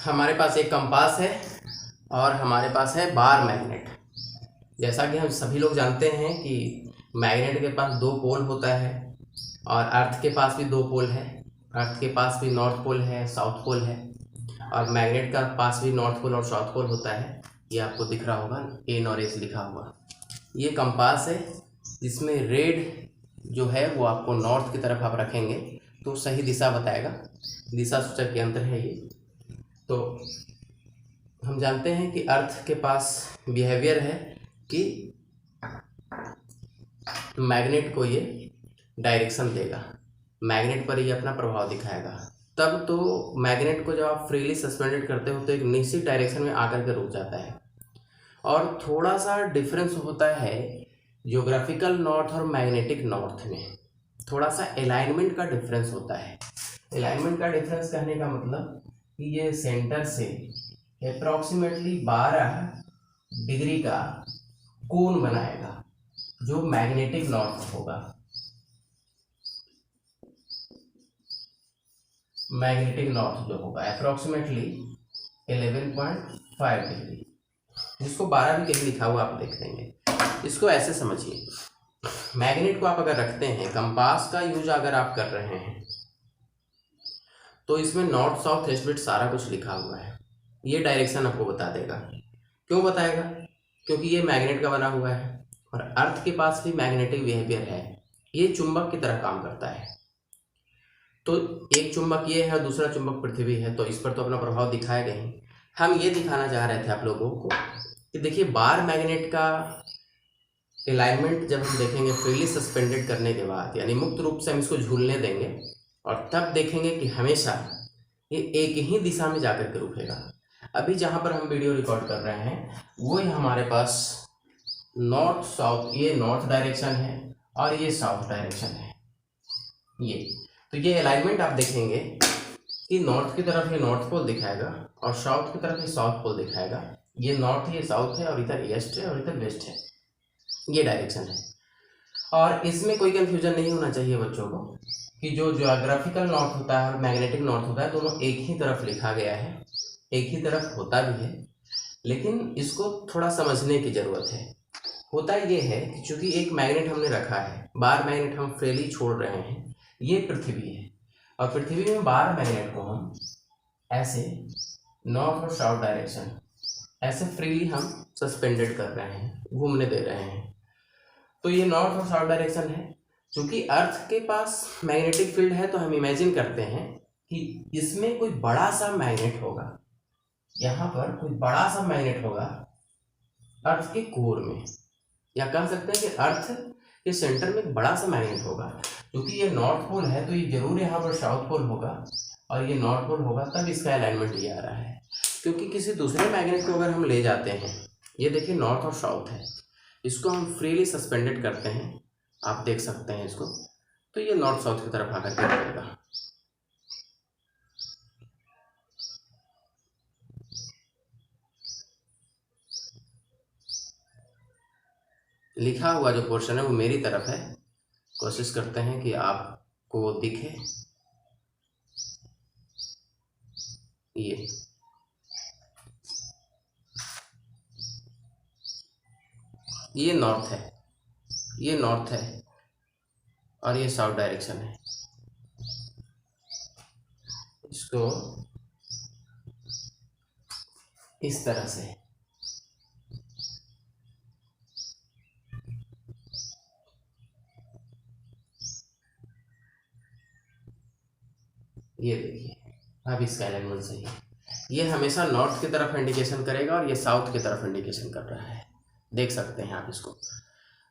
हमारे पास एक कंपास है और हमारे पास है बार मैग्नेट। जैसा कि हम सभी लोग जानते हैं कि मैग्नेट के पास दो पोल होता है और अर्थ के पास भी दो पोल है। अर्थ के पास भी नॉर्थ पोल है, साउथ पोल है, और मैग्नेट का पास भी नॉर्थ पोल और साउथ पोल होता है। ये आपको दिख रहा होगा, एन और एस लिखा हुआ। ये कंपास है जिसमें रेड जो है वो आपको नॉर्थ की तरफ आप रखेंगे तो सही दिशा बताएगा। दिशा सूचक यंत्र है ये। तो हम जानते हैं कि अर्थ के पास बिहेवियर है कि मैग्नेट को ये डायरेक्शन देगा, मैग्नेट पर ये अपना प्रभाव दिखाएगा। तब तो मैग्नेट को जब आप फ्रीली सस्पेंडेड करते हो तो एक निश्चित डायरेक्शन में आकर के रुक जाता है। और थोड़ा सा डिफरेंस होता है ज्योग्राफिकल नॉर्थ और मैग्नेटिक नॉर्थ में, थोड़ा सा अलाइनमेंट का डिफरेंस होता है। अलाइनमेंट का डिफरेंस कहने का मतलब कि ये सेंटर से अप्रॉक्सीमेटली 12 डिग्री का कोण बनाएगा जो मैग्नेटिक नॉर्थ होगा। मैग्नेटिक नॉर्थ जो होगा अप्रॉक्सीमेटली 11.5 डिग्री, जिसको 12 भी कहीं लिखा हुआ आप देख लेंगे। इसको ऐसे समझिए, मैग्नेट को आप अगर रखते हैं, कंपास का यूज अगर आप कर रहे हैं तो इसमें नॉर्थ साउथ ईस्ट वेस्ट सारा कुछ लिखा हुआ है। ये डायरेक्शन आपको बता देगा। क्यों बताएगा? क्योंकि ये मैग्नेट का बना हुआ है और अर्थ के पास भी मैग्नेटिक बिहेवियर है। ये चुंबक की तरह काम करता है। तो एक चुंबक ये है, दूसरा चुंबक पृथ्वी है, तो इस पर तो अपना प्रभाव दिखाएगा ही। हम ये दिखाना चाह रहे थे आप लोगों को कि देखिए बार मैग्नेट का अलाइनमेंट जब हम देखेंगे फ्रीली सस्पेंडेड करने के बाद, यानी मुक्त रूप से हम इसको झूलने देंगे और तब देखेंगे कि हमेशा ये एक ही दिशा में जाकर के रुकेगा। अभी जहाँ पर हम वीडियो रिकॉर्ड कर रहे हैं वो हमारे पास नॉर्थ साउथ, ये नॉर्थ डायरेक्शन है और ये साउथ डायरेक्शन है। ये तो ये अलाइनमेंट आप देखेंगे कि नॉर्थ की तरफ ये नॉर्थ पोल दिखाएगा और साउथ की तरफ ये साउथ पोल दिखाएगा। ये नॉर्थ है, ये साउथ है, और इधर ईस्ट है और इधर वेस्ट है। ये डायरेक्शन है। और इसमें कोई कंफ्यूजन नहीं होना चाहिए बच्चों को कि जो ज्योग्राफिकल नॉर्थ होता है और मैग्नेटिक नॉर्थ होता है दोनों एक ही तरफ लिखा गया है, एक ही तरफ होता भी है, लेकिन इसको थोड़ा समझने की ज़रूरत है। होता ये है कि चूंकि एक मैग्नेट हमने रखा है, बार मैग्नेट हम फ्रीली छोड़ रहे हैं, ये पृथ्वी है और पृथ्वी में बार मैग्नेट को हम ऐसे नॉर्थ और साउथ डायरेक्शन ऐसे फ्रीली हम सस्पेंडेड कर रहे हैं, घूमने दे रहे हैं। तो ये नॉर्थ और साउथ डायरेक्शन है। चूंकि अर्थ के पास मैग्नेटिक फील्ड है तो हम इमेजिन करते हैं कि इसमें कोई बड़ा सा मैग्नेट होगा, यहाँ पर कोई बड़ा सा मैग्नेट होगा अर्थ के कोर में, या कह सकते हैं कि अर्थ के सेंटर में एक बड़ा सा मैग्नेट होगा। क्योंकि ये नॉर्थ पोल है तो ये जरूर यहाँ पर साउथ पोल होगा और ये नॉर्थ पोल होगा, तब इसका अलाइनमेंट ये आ रहा है। क्योंकि किसी दूसरे मैग्नेट को अगर हम ले जाते हैं, ये देखिए नॉर्थ और साउथ है, इसको हम फ्रीली सस्पेंडेड करते हैं, आप देख सकते हैं इसको, तो ये नॉर्थ साउथ की तरफ आकर के रहेगा। लिखा हुआ जो पोर्शन है वो मेरी तरफ है, कोशिश करते हैं कि आपको वो दिखे। ये नॉर्थ है, ये नॉर्थ है और ये साउथ डायरेक्शन है। इसको इस तरह से ये देखिए, अब इसका अलाइनमेंट सही है। ये हमेशा नॉर्थ की तरफ इंडिकेशन करेगा और ये साउथ की तरफ इंडिकेशन कर रहा है, देख सकते हैं आप इसको।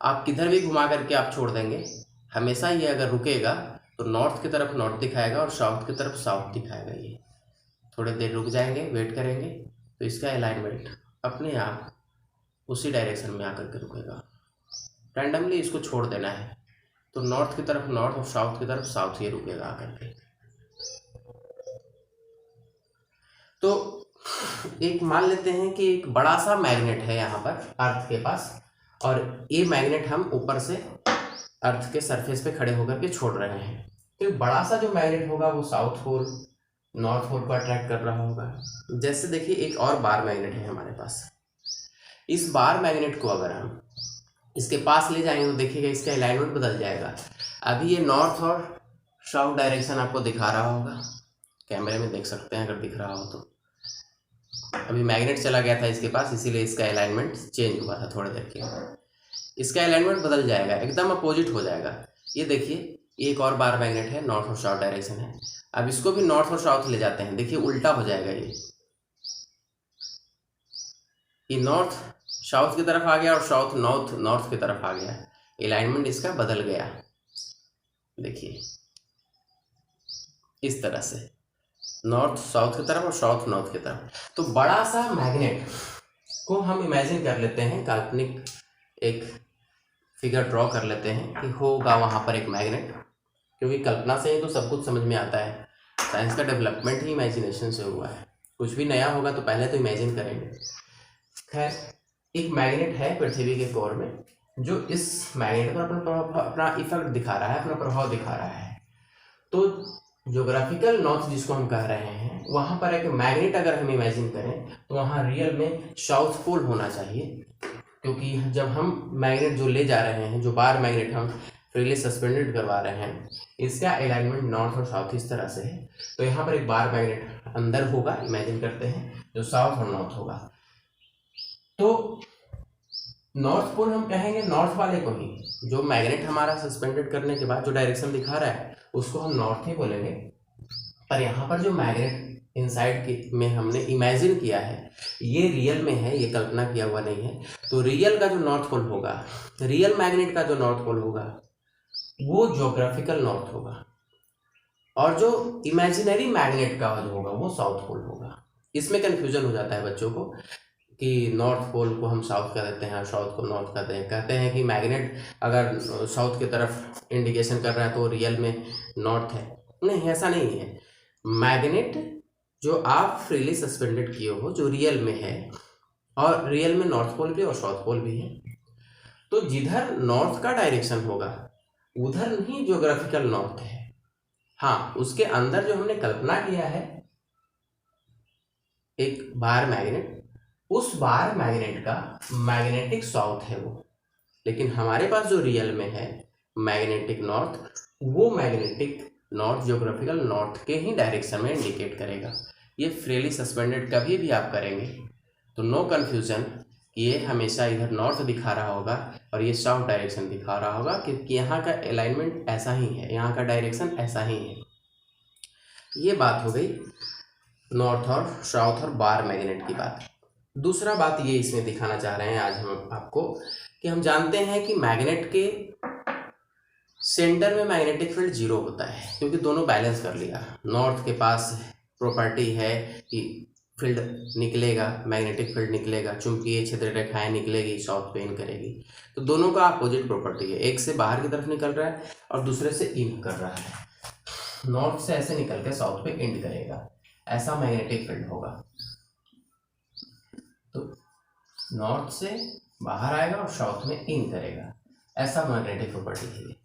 आप किधर भी घुमा करके आप छोड़ देंगे, हमेशा ये अगर रुकेगा तो नॉर्थ की तरफ नॉर्थ दिखाएगा और साउथ की तरफ साउथ दिखाएगा। ये थोड़ी देर रुक जाएंगे, वेट करेंगे, तो इसका अलाइनमेंट अपने आप उसी डायरेक्शन में आकर के रुकेगा। रैंडमली इसको छोड़ देना है तो नॉर्थ की तरफ नॉर्थ और साउथ की तरफ साउथ ही रुकेगा आकर के। तो एक मान लेते हैं कि एक बड़ा सा मैग्नेट है यहाँ पर अर्थ के पास, और ये मैग्नेट हम ऊपर से अर्थ के सरफेस पे खड़े होकर के छोड़ रहे हैं। तो बड़ा सा जो मैग्नेट होगा वो साउथ पोल नॉर्थ पोल को अट्रैक्ट कर रहा होगा। जैसे देखिए एक और बार मैग्नेट है हमारे पास, इस बार मैग्नेट को अगर हम इसके पास ले जाएंगे तो देखिएगा इसका अलाइनमेंट बदल जाएगा। अभी ये नॉर्थ और साउथ डायरेक्शन आपको दिखा रहा होगा, कैमरे में देख सकते हैं अगर दिख रहा हो तो। अभी मैग्नेट चला गया था इसके पास, इसीलिए इसका अलाइनमेंट चेंज हुआ था थोड़ी देर के। इसका अलाइनमेंट बदल जाएगा, एकदम अपोजिट हो जाएगा। ये देखिए एक और बार मैग्नेट है, नॉर्थ और साउथ डायरेक्शन है। अब इसको भी नॉर्थ और साउथ ले जाते हैं, देखिए उल्टा हो जाएगा। ये नॉर्थ साउथ की तरफ आ गया और साउथ नॉर्थ की तरफ आ गया, अलाइनमेंट इसका बदल गया। देखिए इस तरह से नॉर्थ साउथ की तरफ और साउथ नॉर्थ की तरफ। तो बड़ा सा मैग्नेट को हम इमेजिन कर लेते हैं, काल्पनिक एक फिगर ड्रॉ कर लेते हैं कि होगा वहाँ पर एक मैग्नेट, क्योंकि कल्पना से ही तो सब कुछ समझ में आता है। साइंस का डेवलपमेंट ही इमेजिनेशन से हुआ है। कुछ भी नया होगा तो पहले तो इमेजिन करेंगे। खैर एक मैग्नेट है पृथ्वी के कोर में, जो इस मैग्नेट पर अपना इफेक्ट दिखा रहा है, अपना प्रभाव दिखा रहा है। तो ज्योग्राफिकल नॉर्थ जिसको हम कह रहे हैं, वहाँ पर एक मैग्नेट अगर हम इमेजिन करें तो वहाँ रियल में साउथ पोल होना चाहिए, क्योंकि जब हम मैग्नेट जो ले जा रहे हैं, जो बार मैग्नेट हम फ्रीली सस्पेंडेड करवा रहे हैं, इसका अलाइनमेंट नॉर्थ और साउथ इस तरह से है। तो यहाँ पर एक बार मैग्नेट अंदर होगा, इमेजिन करते हैं, जो साउथ और नॉर्थ होगा। तो नॉर्थ पोल हम कहेंगे नॉर्थ वाले को ही, जो मैग्नेट हमारा सस्पेंडेड करने के बाद जो डायरेक्शन दिखा रहा है उसको हम नॉर्थ ही बोलेंगे। पर यहाँ पर जो मैग्नेट इनसाइड की में हमने इमेजिन किया है, ये रियल में है, ये कल्पना किया हुआ नहीं है। तो रियल का जो नॉर्थ पोल होगा, रियल मैग्नेट का जो नॉर्थ पोल होगा, वो ज्योग्राफिकल नॉर्थ होगा, और जो इमेजिनरी मैग्नेट का जो होगा वो साउथ पोल होगा। इसमें कन्फ्यूजन हो जाता है बच्चों को कि नॉर्थ पोल को हम साउथ कह देते हैं और साउथ को नॉर्थ कहते हैं। कहते हैं कि मैग्नेट अगर साउथ की तरफ इंडिकेशन कर रहा है तो रियल में नॉर्थ है। नहीं, ऐसा नहीं है। मैग्नेट जो आप फ्रीली सस्पेंडेड किए हो, जो रियल में है, और रियल में नॉर्थ पोल भी और साउथ पोल भी है, तो जिधर नॉर्थ का डायरेक्शन होगा उधर ही ज्योग्राफिकल नॉर्थ है। हाँ, उसके अंदर जो हमने कल्पना किया है एक बार मैग्नेट, उस बार मैग्नेट का मैग्नेटिक साउथ है वो, लेकिन हमारे पास जो रियल में है मैग्नेटिक नॉर्थ, वो मैग्नेटिक नॉर्थ ज्योग्राफिकल नॉर्थ के ही डायरेक्शन में इंडिकेट करेगा। ये फ्रीली सस्पेंडेड कभी भी आप करेंगे तो नो कन्फ्यूजन कि ये हमेशा इधर नॉर्थ दिखा रहा होगा और ये साउथ डायरेक्शन दिखा रहा होगा, क्योंकि यहाँ का अलाइनमेंट ऐसा ही है, यहाँ का डायरेक्शन ऐसा ही है। ये बात हो गई नॉर्थ और साउथ और बार मैग्नेट की बात। दूसरा बात ये इसमें दिखाना चाह रहे हैं आज हम आपको कि हम जानते हैं कि मैग्नेट के सेंटर में मैग्नेटिक फील्ड 0 होता है, क्योंकि दोनों बैलेंस कर लिया। नॉर्थ के पास प्रॉपर्टी है कि फील्ड निकलेगा, मैग्नेटिक फील्ड निकलेगा, चुंबकीय क्षेत्र रेखाएं निकलेगी, साउथ पे इन करेगी। तो दोनों का अपोजिट प्रॉपर्टी है, एक से बाहर की तरफ निकल रहा है और दूसरे से इन कर रहा है। नॉर्थ से ऐसे निकल के साउथ पे इंड करेगा, ऐसा मैग्नेटिक फील्ड होगा। तो नॉर्थ से बाहर आएगा और साउथ में इन करेगा, ऐसा मैग्नेटिक प्रॉपर्टी है।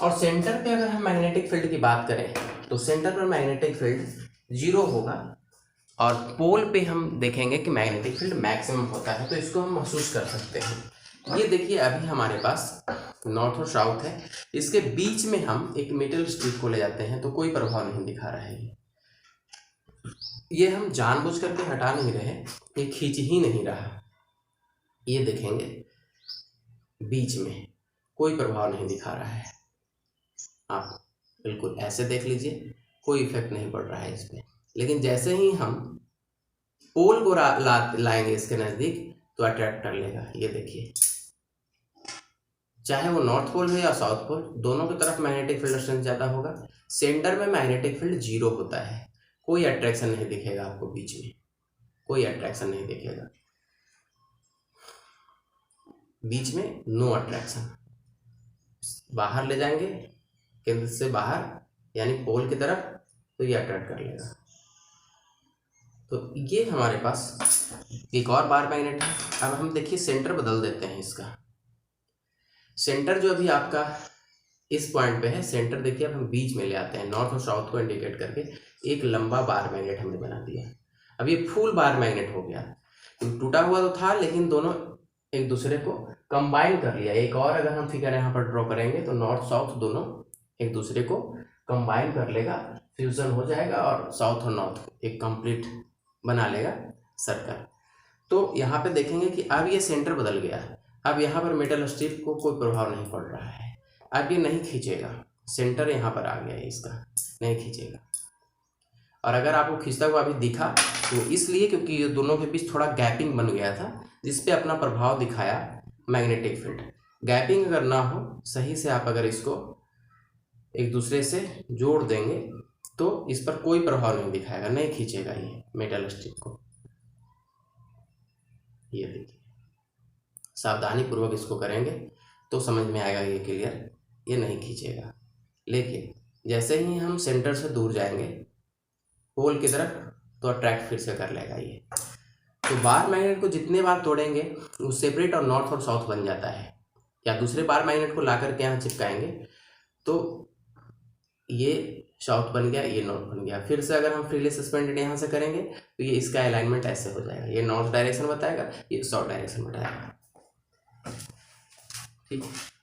और सेंटर पे अगर हम मैग्नेटिक फील्ड की बात करें तो सेंटर पर मैग्नेटिक फील्ड 0 होगा, और पोल पे हम देखेंगे कि मैग्नेटिक फील्ड मैक्सिमम होता है। तो इसको हम महसूस कर सकते हैं। ये देखिए अभी हमारे पास नॉर्थ और साउथ है, इसके बीच में हम एक मेटल स्ट्रिप को ले जाते हैं तो कोई प्रभाव नहीं दिखा रहा है। ये हम जानबूझ करके हटा नहीं रहे, ये खींच ही नहीं रहा। ये देखेंगे बीच में कोई प्रभाव नहीं दिखा रहा है। आप बिल्कुल ऐसे देख लीजिए, कोई इफेक्ट नहीं पड़ रहा है इस पर। लेकिन जैसे ही हम पोल को लाएंगे इसके नज़दीक तो अट्रैक्ट कर लेगा। ये देखिए, चाहे वो नॉर्थ पोल हो या साउथ पोल, दोनों की तरफ मैग्नेटिक फील्ड स्ट्रेंथ ज़्यादा होगा। सेंटर में मैग्नेटिक फील्ड 0 होता है, कोई अट्रैक्शन नहीं दिखेगा आपको बीच में, कोई अट्रैक्शन नहीं दिखेगा बीच में, नो अट्रैक्शन। बाहर ले जाएंगे केंद्र से बाहर, यानी पोल की तरफ, तो ये अट्रैक्ट कर लेगा। तो ये हमारे पास एक और बार मैग्नेट है। अब हम देखिए सेंटर बदल देते हैं इसका। सेंटर जो अभी आपका इस पॉइंट पे है, सेंटर देखिए अब हम बीच में ले आते हैं, नॉर्थ और साउथ को इंडिकेट करके एक लंबा बार मैग्नेट हमने बना दिया। अब ये फुल बार मैग्नेट हो गया। टूटा हुआ तो था लेकिन दोनों एक दूसरे को कंबाइन कर लिया। एक और अगर हम फिगर यहाँ पर ड्रॉ करेंगे तो नॉर्थ साउथ दोनों एक दूसरे को कंबाइन कर लेगा, फ्यूजन हो जाएगा और साउथ और नॉर्थ एक कंप्लीट बना लेगा सर्कल। तो यहाँ पे देखेंगे कि अब ये सेंटर बदल गया। अब यहाँ पर मेटल स्ट्रिप को कोई प्रभाव नहीं पड़ रहा है। अब ये नहीं खींचेगा, सेंटर यहाँ पर आ गया है, इसका नहीं खींचेगा। और अगर आपको खींचता हुआ अभी दिखा तो इसलिए क्योंकि ये दोनों के बीच थोड़ा गैपिंग बन गया था, जिसपे अपना प्रभाव दिखाया मैग्नेटिक फील्ड। गैपिंग अगर ना हो, सही से आप अगर इसको एक दूसरे से जोड़ देंगे तो इस पर कोई प्रभाव नहीं दिखाएगा, नहीं खींचेगा ये मेटल स्ट्रिप को। ये देखिए, सावधानी पूर्वक इसको करेंगे तो समझ में आएगा ये क्लियर, ये नहीं खींचेगा। लेकिन जैसे ही हम सेंटर से दूर जाएंगे पोल की तरफ तो अट्रैक्ट फिर से कर लेगा ये। तो बार मैग्नेट को जितने बार तोड़ेंगे वो सेपरेट और नॉर्थ और साउथ बन जाता है। या दूसरे बार मैग्नेट को ला करके यहाँ चिपकाएंगे तो ये साउथ बन गया, ये नॉर्थ बन गया। फिर से अगर हम फ्रीली सस्पेंडेड यहाँ से करेंगे तो ये इसका अलाइनमेंट ऐसे हो जाएगा, ये नॉर्थ डायरेक्शन बताएगा, ये साउथ डायरेक्शन बताएगा। ठीक है।